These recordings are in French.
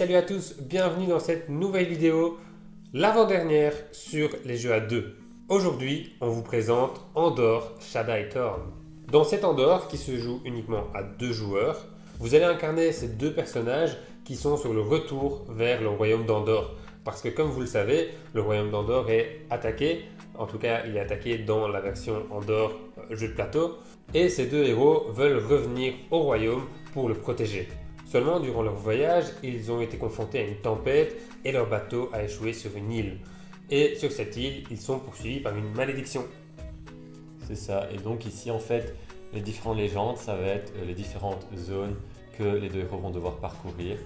salut à tous, bienvenue dans cette nouvelle vidéo, l'avant-dernière sur les jeux à deux. Aujourd'hui, on vous présente Andor Shaddai Thorn. Dans cet Andor, qui se joue uniquement à 2 joueurs, vous allez incarner ces 2 personnages qui sont sur le retour vers le royaume d'Andor. Parce que comme vous le savez, le royaume d'Andor est attaqué, en tout cas il est attaqué dans la version Andor jeu de plateau, et ces 2 héros veulent revenir au royaume pour le protéger. Seulement, durant leur voyage, ils ont été confrontés à une tempête et leur bateau a échoué sur une île. Et sur cette île, ils sont poursuivis par une malédiction. C'est ça, et donc ici en fait, les différentes légendes, ça va être les différentes zones que les 2 héros vont devoir parcourir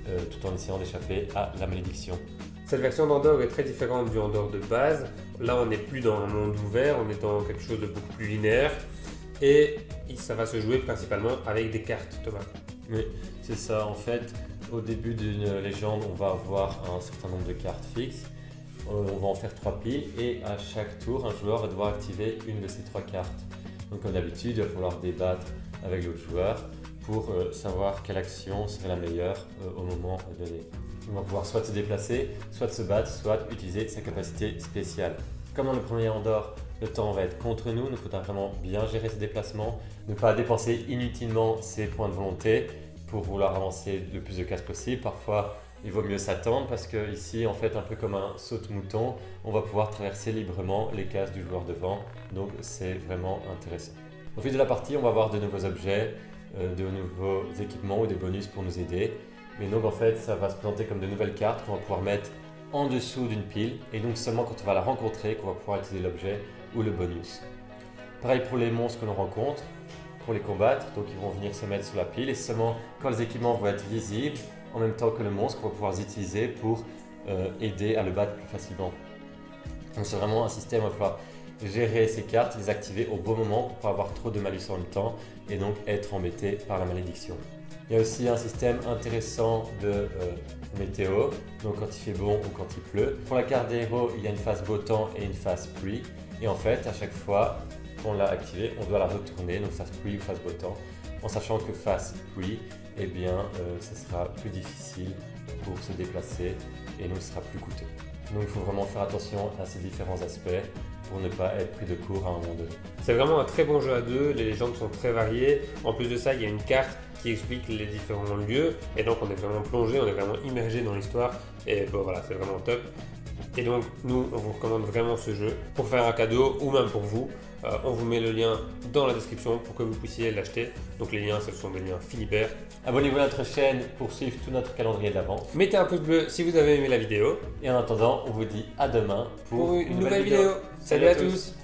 tout en essayant d'échapper à la malédiction. Cette version d'Andor est très différente du Andor de base. Là, on n'est plus dans un monde ouvert, on est dans quelque chose de beaucoup plus linéaire. Et ça va se jouer principalement avec des cartes, Thomas. Oui, c'est ça. En fait, au début d'une légende, on va avoir un certain nombre de cartes fixes. On va en faire 3 piles et à chaque tour, un joueur va devoir activer une de ces 3 cartes. Donc comme d'habitude, il va falloir débattre avec l'autre joueur pour savoir quelle action serait la meilleure au moment donné. On va pouvoir soit se déplacer, soit se battre, soit utiliser sa capacité spéciale. Comme dans le premier Andor, le temps va être contre nous, il faudra vraiment bien gérer ses déplacements, ne pas dépenser inutilement ses points de volonté pour vouloir avancer le plus de cases possible. Parfois, il vaut mieux s'attendre parce que ici, en fait, un peu comme un saute-mouton, on va pouvoir traverser librement les cases du joueur devant, donc c'est vraiment intéressant. Au fil de la partie, on va avoir de nouveaux objets, de nouveaux équipements ou des bonus pour nous aider. Mais donc en fait, ça va se présenter comme de nouvelles cartes qu'on va pouvoir mettre en dessous d'une pile et donc seulement quand on va la rencontrer qu'on va pouvoir utiliser l'objet ou le bonus. Pareil pour les monstres que l'on rencontre, pour les combattre, donc ils vont venir se mettre sur la pile et seulement quand les équipements vont être visibles en même temps que le monstre, on va pouvoir les utiliser pour aider à le battre plus facilement. Donc c'est vraiment un système où il va falloir gérer ces cartes, les activer au bon moment pour ne pas avoir trop de malus en même temps et donc être embêté par la malédiction. Il y a aussi un système intéressant de météo, donc quand il fait bon ou quand il pleut. Pour la carte des héros, il y a une phase beau temps et une phase pluie. Et en fait, à chaque fois qu'on l'a activée, on doit la retourner, donc phase pluie ou phase beau temps, en sachant que phase pluie, eh bien, ce sera plus difficile pour se déplacer et donc ce sera plus coûteux. Donc il faut vraiment faire attention à ces différents aspects pour ne pas être pris de court à un moment donné. C'est vraiment un très bon jeu à 2, les légendes sont très variées. En plus de ça, il y a une carte qui explique les différents lieux et donc on est vraiment plongé, on est vraiment immergé dans l'histoire et bon, voilà, c'est vraiment top. Et donc nous, on vous recommande vraiment ce jeu pour faire un cadeau ou même pour vous. On vous met le lien dans la description pour que vous puissiez l'acheter. Donc les liens, ce sont des liens Philibert. Abonnez-vous à notre chaîne pour suivre tout notre calendrier d'avant. Mettez un pouce bleu si vous avez aimé la vidéo. Et en attendant, on vous dit à demain pour une nouvelle vidéo. Salut à tous.